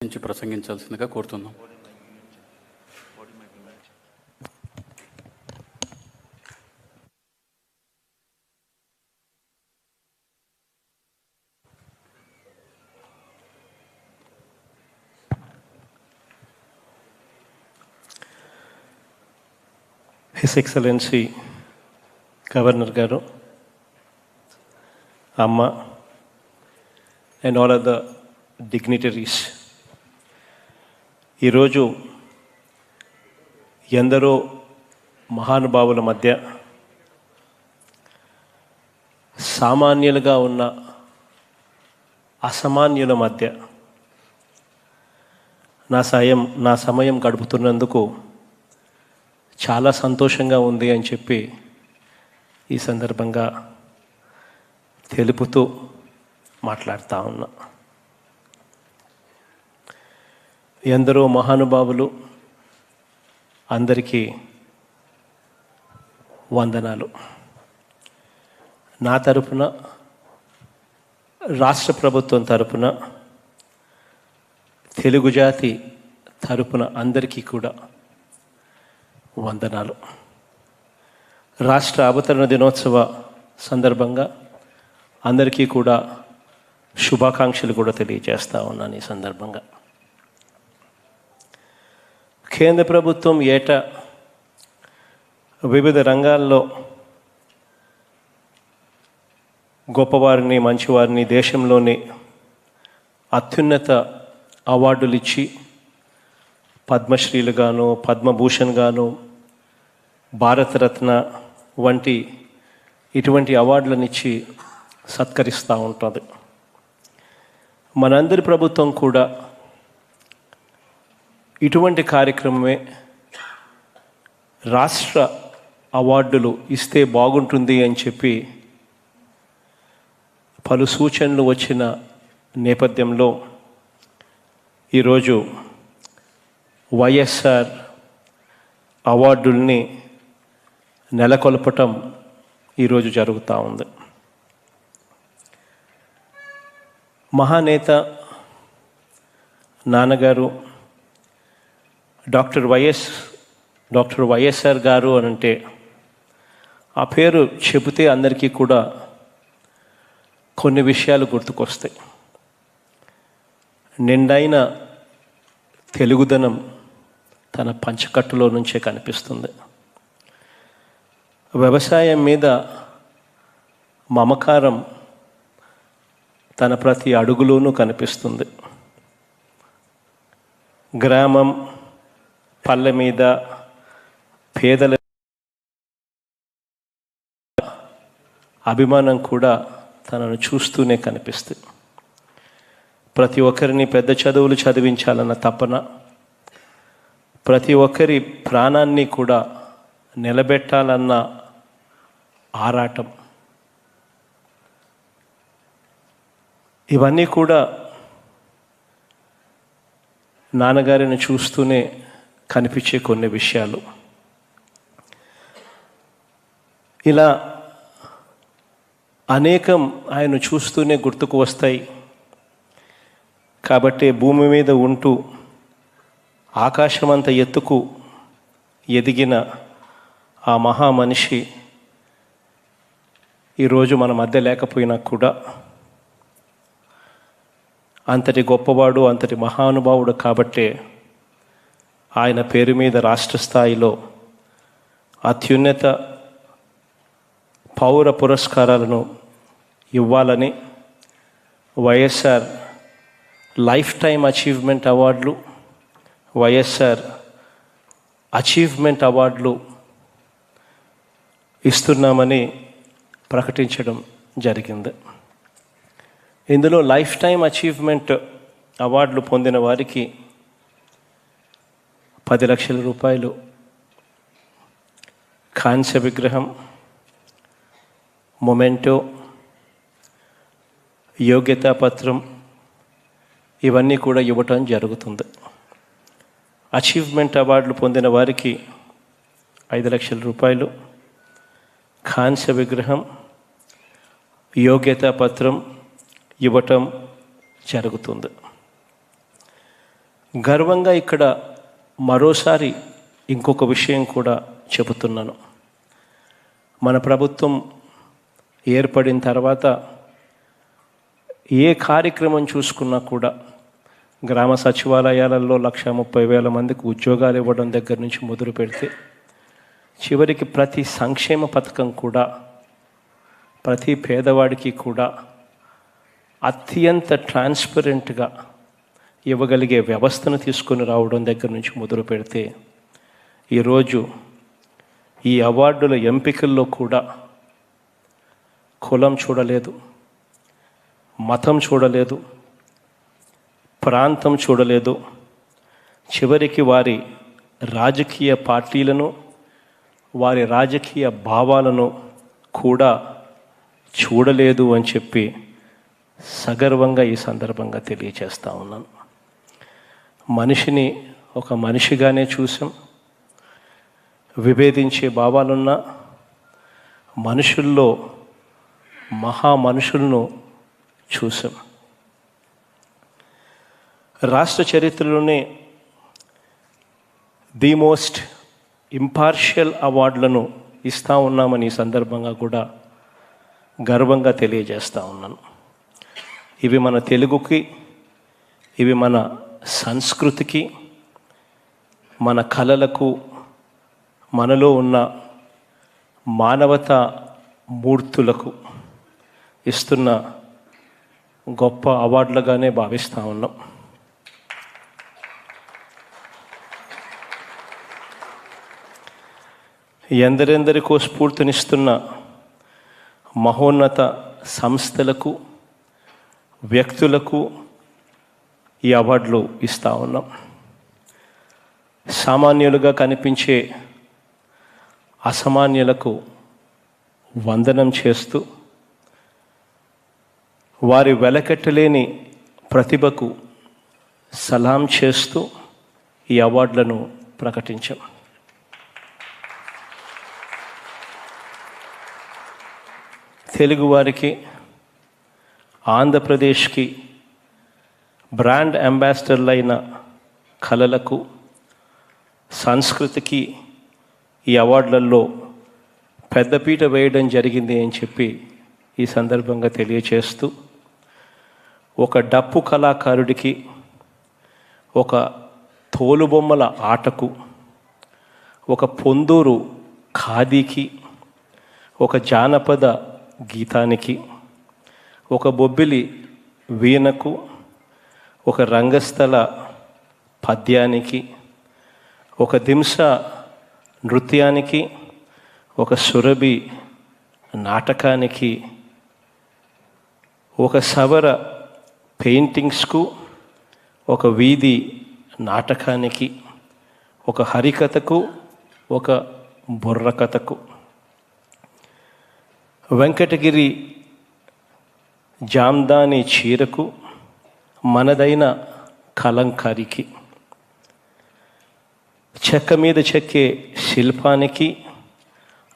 నుంచి ప్రసంగించాల్సిందిగా కోరుతున్నాం. His excellency governor గారు, అమ్మ, and all of the dignitaries, ఈరోజు ఎందరో మహానుభావుల మధ్య సామాన్యులుగా ఉన్న అసామాన్యుల మధ్య నా సమయం గడుపుతున్నందుకు చాలా సంతోషంగా ఉంది అని చెప్పి ఈ సందర్భంగా తెలుపుతూ మాట్లాడుతూ ఉన్నా. ఎందరో మహానుభావులు, అందరికీ వందనాలు. నా తరపున, రాష్ట్ర ప్రభుత్వం తరపున, తెలుగు జాతి తరపున అందరికీ కూడా వందనాలు. రాష్ట్ర అవతరణ దినోత్సవ సందర్భంగా అందరికీ కూడా శుభాకాంక్షలు కూడా తెలియజేస్తూ ఉన్నాను. ఈ సందర్భంగా కేంద్ర ప్రభుత్వం ఏటా వివిధ రంగాల్లో గొప్పవారిని, మంచివారిని, దేశంలోని అత్యున్నత అవార్డులు ఇచ్చి పద్మశ్రీలు గాను, పద్మభూషణ్ గాను, భారతరత్న వంటి ఇటువంటి అవార్డులను ఇచ్చి సత్కరిస్తూ ఉంటుంది. మనందరి ప్రభుత్వం కూడా ఇటువంటి కార్యక్రమమే, రాష్ట్ర అవార్డులు ఇస్తే బాగుంటుంది అని చెప్పి పలు సూచనలు వచ్చిన నేపథ్యంలో ఈరోజు వైఎస్ఆర్ అవార్డుల్ని నెలకొల్పటం ఈరోజు జరుగుతూ ఉంది. మహానేత నాన్నగారు డాక్టర్ వైఎస్ఆర్ గారు అని అంటే ఆ పేరు చెబితే అందరికీ కూడా కొన్ని విషయాలు గుర్తుకొస్తాయి. నిండైన తెలుగుదనం తన పంచకట్టులో నుంచే కనిపిస్తుంది. వ్యవసాయం మీద మమకారం తన ప్రతి అడుగులోనూ కనిపిస్తుంది. గ్రామం, పల్లె మీద పేదల అభిమానం కూడా తనను చూస్తూనే కనిపిస్తుంది. ప్రతి ఒక్కరిని పెద్ద చదువులు చదివించాలన్న తపన, ప్రతి ఒక్కరి ప్రాణాన్ని కూడా నిలబెట్టాలన్న ఆరాటం, ఇవన్నీ కూడా నాన్నగారిని చూస్తూనే కనిపించే కొన్ని విషయాలు. ఇలా అనేకం ఆయన చూస్తూనే గుర్తుకు వస్తాయి. కాబట్టి భూమి మీద ఉంటూ ఆకాశమంత ఎత్తుకు ఎదిగిన ఆ మహామనిషి ఈరోజు మన మధ్య లేకపోయినా కూడా అంతటి గొప్పవాడు, అంతటి మహానుభావుడు కాబట్టే ఆయన పేరు మీద రాష్ట్ర స్థాయిలో అత్యున్నత పౌర పురస్కారాలను ఇవ్వాలని వైఎస్ఆర్ లైఫ్ టైం అచీవ్మెంట్ అవార్డులు, వైఎస్ఆర్ అచీవ్మెంట్ అవార్డులు ఇస్తున్నామని ప్రకటించడం జరిగింది. ఇందులో లైఫ్ టైం అచీవ్మెంట్ అవార్డులు పొందిన వారికి 10 లక్షల రూపాయలు కాంస్య విగ్రహం, మొమెంటో, యోగ్యతా పత్రం ఇవన్నీ కూడా ఇవ్వటం జరుగుతుంది. అచీవ్మెంట్ అవార్డులు పొందిన వారికి 5 లక్షల రూపాయలు, కాంస్య విగ్రహం, యోగ్యతా పత్రం ఇవ్వటం జరుగుతుంది. గర్వంగా ఇక్కడ మరోసారి ఇంకొక విషయం కూడా చెబుతున్నాను. మన ప్రభుత్వం ఏర్పడిన తర్వాత ఏ కార్యక్రమం చూసుకున్నా కూడా గ్రామ సచివాలయాలలో 1,30,000 మందికి ఉద్యోగాలు ఇవ్వడం దగ్గర నుంచి మొదలు పెడితే చివరికి ప్రతి సంక్షేమ పథకం కూడా ప్రతి పేదవాడికి కూడా అత్యంత ట్రాన్స్పరెంట్గా ఇవ్వగలిగే వ్యవస్థను తీసుకొని రావడం దగ్గర నుంచి మొదలు పెడితే ఈరోజు ఈ అవార్డుల ఎంపికల్లో కూడా కులం చూడలేదు, మతం చూడలేదు, ప్రాంతం చూడలేదు, చివరికి వారి రాజకీయ పార్టీలను వారి రాజకీయ భావాలను కూడా చూడలేదు అని చెప్పి సగర్వంగా ఈ సందర్భంగా తెలియజేస్తూ ఉన్నాను. మనిషిని ఒక మనిషిగానే చూసాం. విభేదించే భావాలున్న మనుషుల్లో మహామనుషులను చూసాం. రాష్ట్ర చరిత్రలోనే ది మోస్ట్ ఇంపార్షియల్ అవార్డులను ఇస్తూ ఉన్నామని ఈ సందర్భంగా కూడా గర్వంగా తెలియజేస్తూ ఉన్నాను. ఇవి మన తెలుగుకి, ఇవి మన సంస్కృతికి, మన కళలకు, మనలో ఉన్న మానవతా మూర్తులకు ఇస్తున్న గొప్ప అవార్డులుగానే భావిస్తూ ఉన్నాం. ఎందరెందరికో స్ఫూర్తినిస్తున్న మహోన్నత సంస్థలకు, వ్యక్తులకు ఈ అవార్డులు ఇస్తూ ఉన్నాం. సామాన్యులుగా కనిపించే అసామాన్యులకు వందనం చేస్తూ వారి వెలకట్టలేని ప్రతిభకు సలాం చేస్తూ ఈ అవార్డులను ప్రకటించాం. తెలుగువారికి, ఆంధ్రప్రదేశ్కి బ్రాండ్ అంబాసిడర్లైన కళలకు, సంస్కృతికి ఈ అవార్డులలో పెద్దపీట వేయడం జరిగింది అని చెప్పి ఈ సందర్భంగా తెలియచేస్తూ, ఒక డప్పు కళాకారుడికి, ఒక తోలుబొమ్మల ఆటకు, ఒక పొందూరు ఖాదీకి, ఒక జానపద గీతానికి, ఒక బొబ్బిలి వీణకు, ఒక రంగస్థల పద్యానికి, ఒక దింస నృత్యానికి, ఒక సురభి నాటకానికి, ఒక సవర పెయింటింగ్స్కు, ఒక వీధి నాటకానికి, ఒక హరికథకు, ఒక బుర్రకథకు, వెంకటగిరి జామ్దాని చీరకు, మనదైన కలంకారికి, చెక్క మీద చెక్కే శిల్పానికి,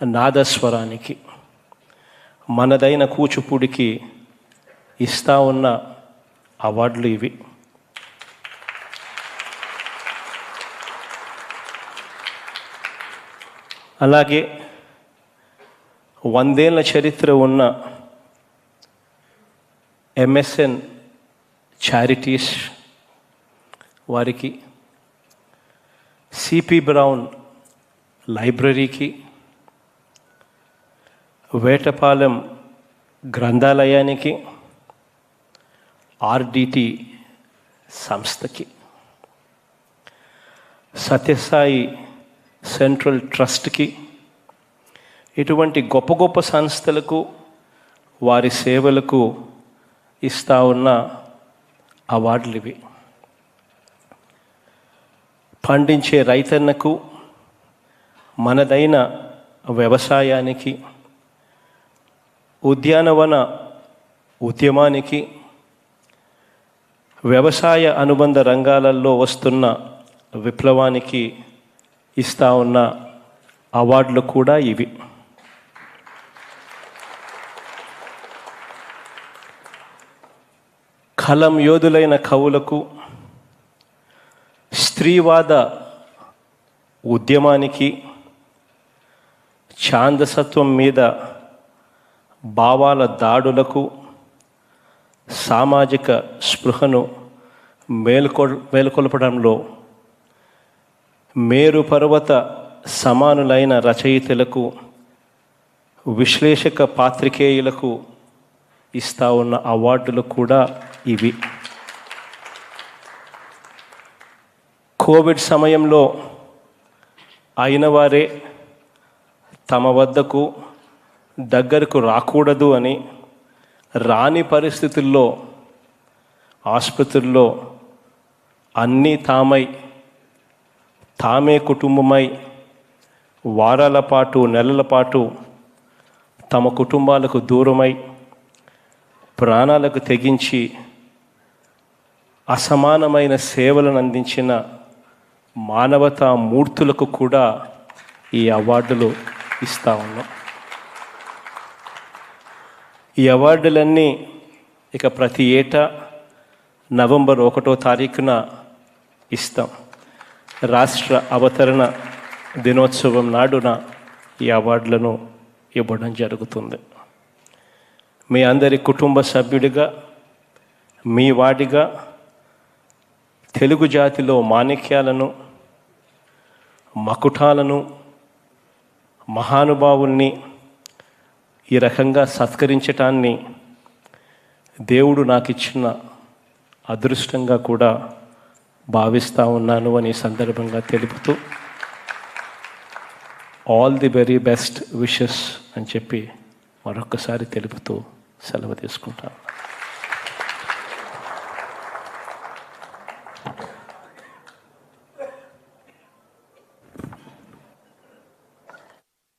నాదస్వరానికి, మనదైన కూచిపూడికి ఇస్తా ఉన్న అవార్డులు ఇవి. అలాగే 100 ఏళ్ల చరిత్ర ఉన్న MSN చారిటీస్ వారికి, CP బ్రౌన్ లైబ్రరీకి, వేటపాలెం గ్రంథాలయానికి, RDT సంస్థకి, సత్యసాయి సెంట్రల్ ట్రస్ట్కి, ఇటువంటి గొప్ప గొప్ప సంస్థలకు వారి సేవలకు ఇస్తా ఉన్న అవార్డులు ఇవి. పండించే రైతన్నకు, మనదైన వ్యవసాయానికి, ఉద్యానవన ఉద్యమానికి, వ్యవసాయ అనుబంధ రంగాలలో వస్తున్న విప్లవానికి ఇస్తా ఉన్న అవార్డులు కూడా ఇవి. కలం యోధులైన కవులకు, స్త్రీవాద ఉద్యమానికి, ఛాందసత్వం మీద భావాల దాడులకు, సామాజిక స్పృహను మేల్కొల్పడంలో మేరు పర్వత సమానులైన రచయితలకు, విశ్లేషక పాత్రికేయులకు ఇస్తా ఉన్న అవార్డులు కూడా ఇవి. కోవిడ్ సమయంలో అయిన వారే తమ వద్దకు దగ్గరకు రాకూడదు అని, రాని పరిస్థితుల్లో ఆసుపత్రుల్లో అన్నీ తామే కుటుంబమై వారాల పాటు, నెలల పాటు తమ కుటుంబాలకు దూరమై ప్రాణాలకు తెగించి అసమానమైన సేవలను అందించిన మానవతా మూర్తులకు కూడా ఈ అవార్డులు ఇస్తూ ఉన్నాం. ఈ అవార్డులన్నీ ఇక ప్రతి ఏటా నవంబర్ 1వ తారీఖున ఇస్తాం. రాష్ట్ర అవతరణ దినోత్సవం నాడున ఈ అవార్డులను ఇవ్వడం జరుగుతుంది. మీ అందరి కుటుంబ సభ్యుడిగా, మీ వాడిగా తెలుగు జాతిలో మాణిక్యాలను, మకుటాలను, మహానుభావుల్ని ఈ రకంగా సత్కరించటాన్ని దేవుడు నాకు ఇచ్చిన అదృష్టంగా కూడా భావిస్తూ ఉన్నాను అని సందర్భంగా తెలుపుతూ, all the very best wishes అని చెప్పి మరొకసారి తెలుపుతూ సెలవు తీసుకుంటాను.